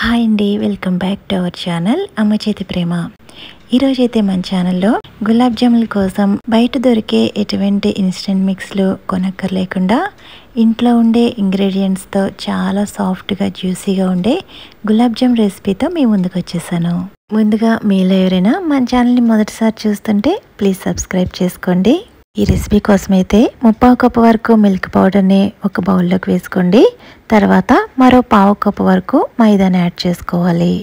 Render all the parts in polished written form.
Hi అండి, welcome back to our channel అమ్మ చేతి ప్రేమ. ఈరోజైతే మన ఛానల్లో గులాబ్ జాముల కోసం బయట దొరికే ఎటువంటి ఇన్స్టెంట్ మిక్స్లు కొనక్కర్లేకుండా ఇంట్లో ఉండే ఇంగ్రీడియంట్స్తో చాలా సాఫ్ట్గా జ్యూసీగా ఉండే గులాబ్ జామ్ రెసిపీతో మీ ముందుకు వచ్చేసాను. ముందుగా మీలో ఎవరైనా మన ఛానల్ని మొదటిసారి చూస్తుంటే ప్లీజ్ సబ్స్క్రైబ్ చేసుకోండి. ఈ రెసిపీ కోసం అయితే 3/4 కప్పు వరకు మిల్క్ పౌడర్ని ఒక బౌల్లోకి వేసుకోండి. తర్వాత మరో 1/2 కప్పు వరకు మైదాని యాడ్ చేసుకోవాలి.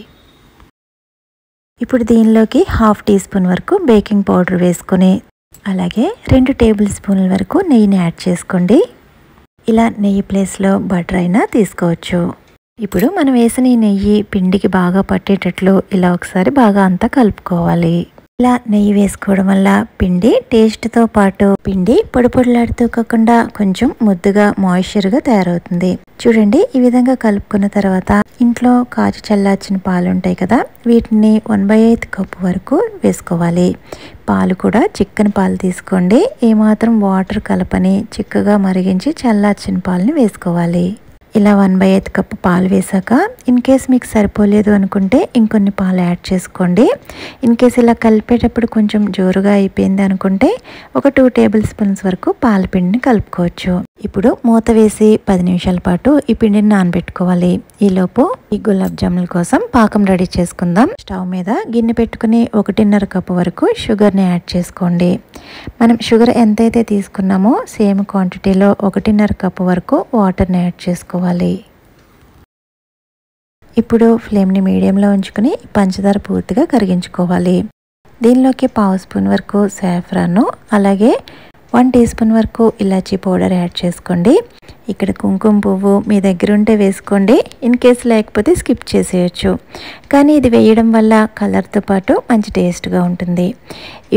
ఇప్పుడు దీనిలోకి 1/2 టీ స్పూన్ వరకు బేకింగ్ పౌడర్ వేసుకొని అలాగే 2 టేబుల్ స్పూన్ల వరకు నెయ్యిని యాడ్ చేసుకోండి. ఇలా నెయ్యి ప్లేస్లో బటర్ అయినా తీసుకోవచ్చు. ఇప్పుడు మనం వేసిన ఈ నెయ్యి పిండికి బాగా పట్టేటట్లు ఇలా ఒకసారి బాగా అంతా కలుపుకోవాలి. ఇలా నెయ్యి వేసుకోవడం వల్ల పిండి టేస్ట్తో పాటు పిండి పొడి పొడిలాడుతూ కాకుండా కొంచెం ముద్దుగా మాయిశ్చర్గా తయారవుతుంది. చూడండి, ఈ విధంగా కలుపుకున్న తర్వాత ఇంట్లో కాచి చల్లార్చిన పాలు ఉంటాయి కదా, వీటిని 1/8 కప్పు వరకు వేసుకోవాలి. పాలు కూడా చిక్కని పాలు తీసుకోండి. ఏమాత్రం వాటర్ కలపని చిక్కగా మరిగించి చల్లార్చిన పాలని వేసుకోవాలి. ఇలా 1/8 కప్పు పాలు వేసాక ఇన్ కేస్ మీకు సరిపోలేదు అనుకుంటే ఇంకొన్ని పాలు యాడ్ చేసుకోండి. ఇన్ కేస్ ఇలా కలిపేటప్పుడు కొంచెం జోరుగా అయిపోయింది అనుకుంటే ఒక 2 టేబుల్ స్పూన్స్ వరకు పాల పిండిని కలుపుకోవచ్చు. ఇప్పుడు మూత వేసి 10 నిమిషాల పాటు ఈ పిండిని నానబెట్టుకోవాలి. ఈలోపు ఈ గులాబ్ జాముల కోసం పాకం రెడీ చేసుకుందాం. స్టవ్ మీద గిన్నె పెట్టుకుని 1.5 కప్పు వరకు షుగర్ని యాడ్ చేసుకోండి. మనం షుగర్ ఎంతైతే తీసుకున్నామో సేమ్ క్వాంటిటీలో 1.5 కప్పు వరకు వాటర్ని యాడ్ చేసుకోవాలి. ఇప్పుడు ఫ్లేమ్ని మీడియంలో ఉంచుకుని పంచదార పూర్తిగా కరిగించుకోవాలి. దీనిలోకి 1/2 స్పూన్ వరకు సాఫ్రాను అలాగే 1 టీ స్పూన్ వరకు ఇలాచీ పౌడర్ యాడ్ చేసుకోండి. ఇక్కడ కుంకుమ పువ్వు మీ దగ్గర ఉంటే వేసుకోండి, ఇన్ కేస్ లేకపోతే స్కిప్ చేసేయచ్చు. కానీ ఇది వేయడం వల్ల కలర్తో పాటు మంచి టేస్ట్గా ఉంటుంది.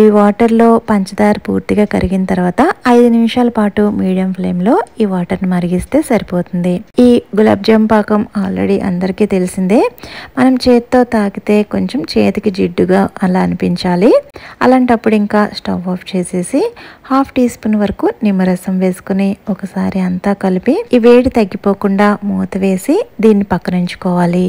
ఈ వాటర్లో పంచదార పూర్తిగా కరిగిన తర్వాత 5 నిమిషాల పాటు మీడియం ఫ్లేమ్లో ఈ వాటర్ని మరిగిస్తే సరిపోతుంది. ఈ గులాబ్ జామ్ పాకం ఆల్రెడీ అందరికీ తెలిసిందే. మనం చేతితో తాకితే కొంచెం చేతికి జిడ్డుగా అలా అనిపించాలి. అలాంటప్పుడు ఇంకా స్టవ్ ఆఫ్ చేసేసి 1/2 టీ స్పూన్ వరకు నిమ్మరసం వేసుకుని ఒకసారి అంతా కలిపి ఈ వేడి తగ్గిపోకుండా మూత వేసి దీన్ని పక్కనుంచుకోవాలి.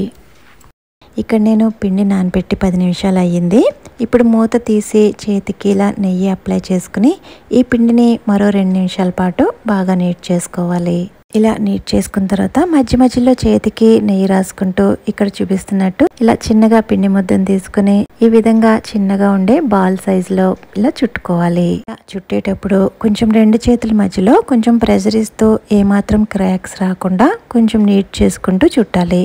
ఇక్కడ నేను పిండి నానబెట్టి 10 నిమిషాలు అయ్యింది. ఇప్పుడు మూత తీసి చేతికి ఇలా నెయ్యి అప్లై చేసుకుని ఈ పిండిని మరో 2 నిమిషాల పాటు బాగా నీట్ చేసుకోవాలి. ఇలా నీట్ చేసుకున్న తర్వాత మధ్య మధ్యలో చేతికి నెయ్యి రాసుకుంటూ ఇక్కడ చూపిస్తున్నట్టు ఇలా చిన్నగా పిండి ముద్దను తీసుకుని ఈ విధంగా చిన్నగా ఉండే బాల్ సైజులో ఇలా చుట్టుకోవాలి. చుట్టేటప్పుడు కొంచెం 2 చేతుల మధ్యలో కొంచెం ప్రెజర్ ఇస్తూ ఏమాత్రం క్రాక్స్ రాకుండా కొంచెం నీట్ చేసుకుంటూ చుట్టాలి.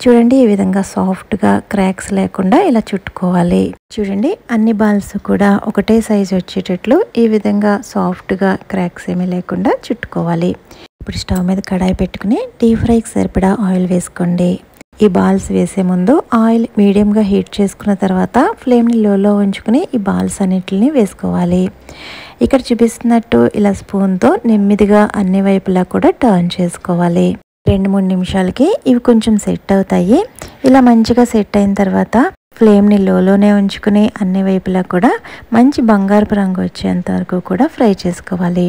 చూడండి, ఈ విధంగా సాఫ్ట్గా క్రాక్స్ లేకుండా ఇలా చుట్టుకోవాలి. చూడండి, అన్ని బాల్స్ కూడా ఒకటే సైజు వచ్చేటట్లు ఈ విధంగా సాఫ్ట్గా క్రాక్స్ ఏమీ లేకుండా చుట్టుకోవాలి. ఇప్పుడు స్టవ్ మీద కడాయి పెట్టుకుని డీప్ ఫ్రైకి సరిపడా ఆయిల్ వేసుకోండి. ఈ బాల్స్ వేసే ముందు ఆయిల్ మీడియంగా హీట్ చేసుకున్న తర్వాత ఫ్లేమ్ని లోలో ఉంచుకుని ఈ బాల్స్ అన్నిటిని వేసుకోవాలి. ఇక్కడ చూపిస్తున్నట్టు ఇలా స్పూన్తో నెమ్మదిగా అన్ని వైపులా కూడా టర్న్ చేసుకోవాలి. 2-3 నిమిషాలకి ఇవి కొంచెం సెట్ అవుతాయి. ఇలా మంచిగా సెట్ అయిన తర్వాత ఫ్లేమ్ని లోలోనే ఉంచుకుని అన్ని వైపులా కూడా మంచి బంగారపు రంగు వచ్చేంత వరకు కూడా ఫ్రై చేసుకోవాలి.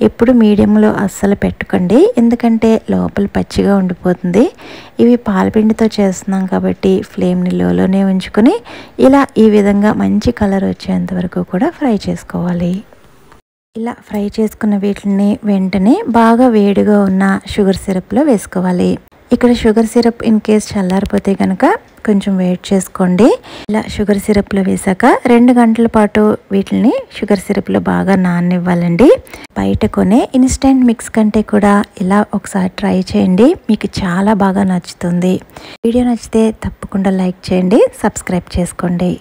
ఎప్పుడు మీడియంలో అస్సలు పెట్టుకోండి, ఎందుకంటే లోపల పచ్చిగా ఉండిపోతుంది. ఇవి పాలపిండితో చేస్తున్నాం కాబట్టి ఫ్లేమ్ని లోలోనే ఉంచుకుని ఇలా ఈ విధంగా మంచి కలర్ వచ్చేంత వరకు కూడా ఫ్రై చేసుకోవాలి. ఇలా ఫ్రై చేసుకున్న వీటిని వెంటనే బాగా వేడిగా ఉన్న షుగర్ సిరప్లో వేసుకోవాలి. ఇక్కడ షుగర్ సిరప్ ఇన్ కేస్ చల్లారిపోతే కనుక కొంచెం వెయిట్ చేసుకోండి. ఇలా షుగర్ సిరప్లో వేసాక 2 గంటల పాటు వీటిని షుగర్ సిరప్లో బాగా నాననివ్వాలండి. బయట కొనే ఇన్స్టెంట్ మిక్స్ కంటే కూడా ఇలా ఒకసారి ట్రై చేయండి, మీకు చాలా బాగా నచ్చుతుంది. వీడియో నచ్చితే తప్పకుండా లైక్ చేయండి, సబ్స్క్రైబ్ చేసుకోండి.